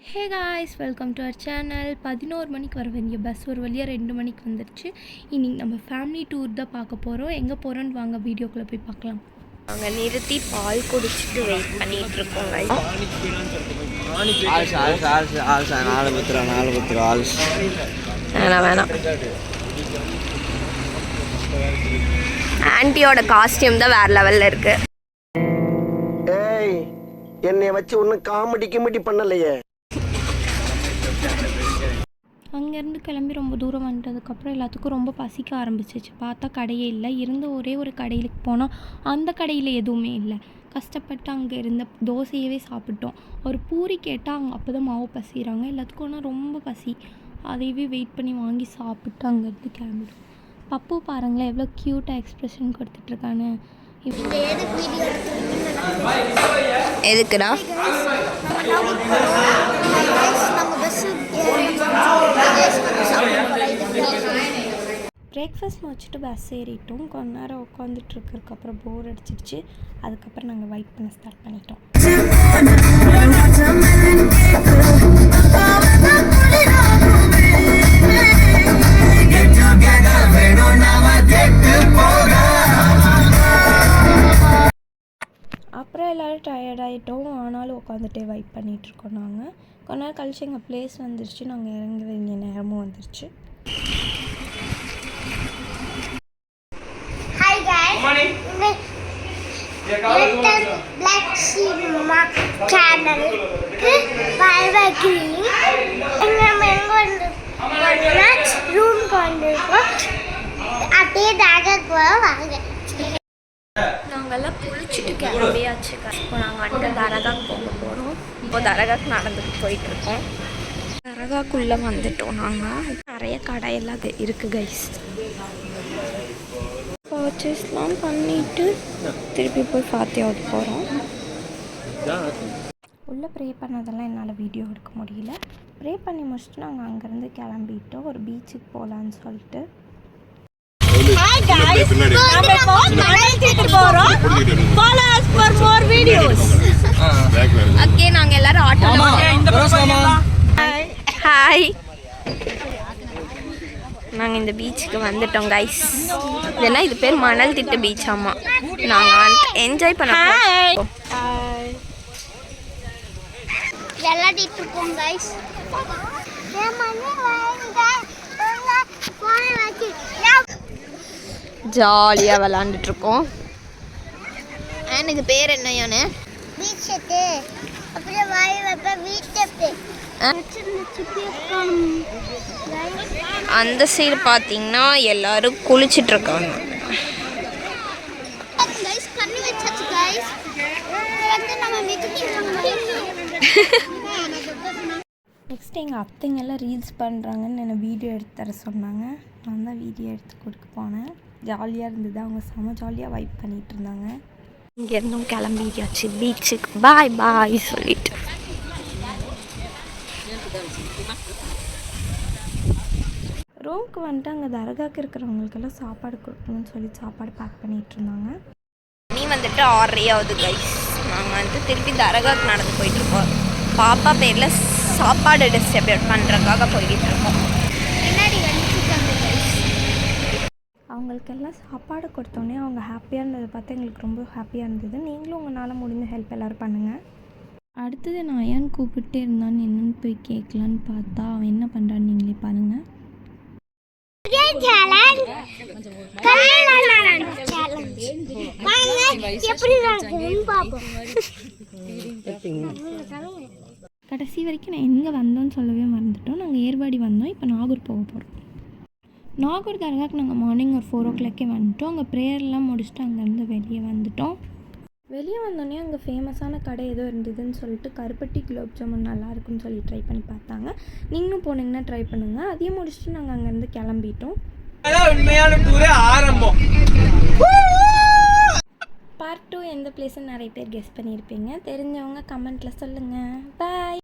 Hey guys, welcome to our channel. 11 மணிக்கு வர வேண்டிய பஸ் ஒரு வழியாக 2 மணிக்கு வந்துடுச்சு. இன்றைக்கி நம்ம ஃபேமிலி டூர் தான் பார்க்க போகிறோம். எங்கே போகிறோன்னு வாங்க வீடியோக்குள்ளே போய் பார்க்கலாம். நாங்கள் நிறுத்தி பால் குடிச்சிட்டு வெயிட் பண்ணிட்டு இருக்கோம். வேணாம், ஆன்ட்டியோட காஸ்டியூம் தான் வேறு லெவலில் இருக்கு. என்னை வச்சு ஒன்றும் காமெடி பண்ணலையே. அங்கேருந்து கிளம்பி ரொம்ப தூரம் வந்துட்டதுக்கப்புறம் எல்லாத்துக்கும் ரொம்ப பசிக்க ஆரம்பிச்சிச்சு. பார்த்தா கடையே இல்லை. இருந்த ஒரே ஒரு கடையிலுக்கு போனால் அந்த கடையில் எதுவுமே இல்லை. கஷ்டப்பட்டு அங்கே இருந்த தோசையவே சாப்பிட்டோம். ஒரு பூரி கேட்டால் அவங்க அப்போ தான் மாவு பசிகிறாங்க. எல்லாத்துக்கும் ஆனால் ரொம்ப பசி. அதையவே வெயிட் பண்ணி வாங்கி சாப்பிட்டு அங்கேருந்து கிளம்பிடும். பப்பு பாருங்களேன் எவ்வளோ க்யூட்டாக எக்ஸ்ப்ரெஷன் கொடுத்துட்ருக்கான்னு. எதுக்குடா? பிரேக்ஃபாஸ்ட் முடிச்சுட்டு பஸ் ஏறிட்டோம். கொஞ்ச நேரம் உட்காந்துட்ருக்கறதுக்கப்புறம் போர் அடிச்சிடுச்சு. அதுக்கப்புறம் நாங்கள் வெயிட் பண்ண ஸ்டார்ட் பண்ணிட்டோம். அப்புறம் எல்லோரும் டயர்டாகிட்டோம். ஆனாலும் உட்காந்துட்டே வெயிட் பண்ணிகிட்ருக்கோம். நாங்கள் கொஞ்ச நேரம் கழிச்சு எங்கள் பிளேஸ் வந்துருச்சு. நாங்கள் இறங்க வேண்டிய நேரமும் வந்துருச்சு. நாங்கள்லாம் குளிச்சுட்டு கிளம்பியாச்சு. இப்போ நாங்கள் வந்துட்டு தரகாக்கு போக போகிறோம். இப்போ தரகாக்கு நடந்துட்டு போயிட்டுருக்கோம். தரகாக்குள்ளே வந்துட்டோம். நாங்கள் நிறைய கடையெல்லாம் இருக்குது கைஸ். பர்ச்சேஸ்லாம் பண்ணிவிட்டு திருப்பி போய் ஃபாத்தியாவுக்கு போகிறோம். உள்ளே ப்ரே பண்ணதெல்லாம் என்னால் வீடியோ எடுக்க முடியல. ப்ரே பண்ணி முடிச்சுட்டு நாங்கள் அங்கேருந்து கிளம்பிட்டோம். ஒரு பீச்சுக்கு போகலான்னு சொல்லிட்டு. நாங்க எல்லாரும் ஆட்டோல. ஹாய், நாங்க இந்த பீச்சுக்கு வந்துட்டோம் கைஸ். இதெல்லாம் இது பேர் மணல் திட்டு பீச். ஆமா, நாங்க என்ஜாய் பண்ண விளையாடிட்டு இருக்கோம் கைஸ். ஜாலியா விளையாண்டுட்டு இருக்கோம். எனக்கு பேர் என்ன யானே? அந்த சைடு பார்த்தீங்கன்னா எல்லாரும் குளிச்சுட்டு இருக்காங்க. நெக்ஸ்ட் எங்கள் அத்தைங்கெல்லாம் ரீல்ஸ் பண்ணுறாங்கன்னு என்னை வீடியோ எடுத்து தர சொன்னாங்க. நான் தான் வீடியோ எடுத்து கொடுக்க போனேன். ஜாலியாக இருந்தது. அவங்க செம ஜாலியாக வைப் பண்ணிகிட்டு இருந்தாங்க. இங்கேருந்தும் கிளம்பியாச்சு பீச்சுக்கு. பாய் பாய் சொல்லிட்டு ரூமுக்கு வந்துட்டு அங்கே தரகாக்கு இருக்கிறவங்களுக்கெல்லாம் சாப்பாடு கொடுக்கணும்னு சொல்லி சாப்பாடு பேக் பண்ணிகிட்டு இருந்தாங்க. நீ வந்துட்டு 6:30 கைஸ். நாங்கள் வந்துட்டு திருப்பி தரகாக்கு நடந்து போயிட்டுருக்கோம். பாப்பா பேரில் சாப்பாடு டிஸ்ட்ரிபியூட் பண்ணுறதுக்காக போய்கிட்டு இருக்கோம். அவங்களுக்கெல்லாம் சாப்பாடு கொடுத்தோன்னே அவங்க ஹாப்பியாக இருந்ததை பார்த்து எங்களுக்கு ரொம்ப ஹாப்பியாக இருந்தது. நீங்களும் உங்களால் முடிஞ்ச ஹெல்ப் எல்லோரும் பண்ணுங்கள். அடுத்தது நான் ஏன் கூப்பிட்டே இருந்தான்னு என்னன்னு போய் கேட்கலான்னு பார்த்தா அவன் என்ன பண்ணுறான்னு நீங்களே பாருங்கள். கடைசி வரைக்கும் நான் எங்கே வந்தோன்னு சொல்லவே மறந்துட்டோம். நாங்கள் ஏர்வாடி வந்தோம். இப்போ நாகூர் போக போகிறோம். நாகூர் தர்காக்கு நாங்கள் மார்னிங் ஒரு 4 o'clock வந்துட்டோம். அங்கே ப்ரேயர்லாம் முடிச்சுட்டு அங்கேருந்து வெளியே வந்துட்டோம். வெளியே வந்தோடனே அங்கே ஃபேமஸான கடை ஏதோ இருந்ததுன்னு சொல்லிட்டு கருப்பட்டி குலோப் ஜாமுன் நல்லா இருக்குன்னு சொல்லி ட்ரை பண்ணி பார்த்தாங்க. நீங்களும் போனீங்கன்னா ட்ரை பண்ணுங்கள். அதையும் முடிச்சுட்டு நாங்கள் அங்கேருந்து கிளம்பிட்டோம். பார்ட் 2 எந்த பிளேஸ்ன்னு நிறைய பேர் கெஸ் பண்ணியிருப்பீங்க. தெரிஞ்சவங்க கமெண்ட்டில் சொல்லுங்கள். பாய்.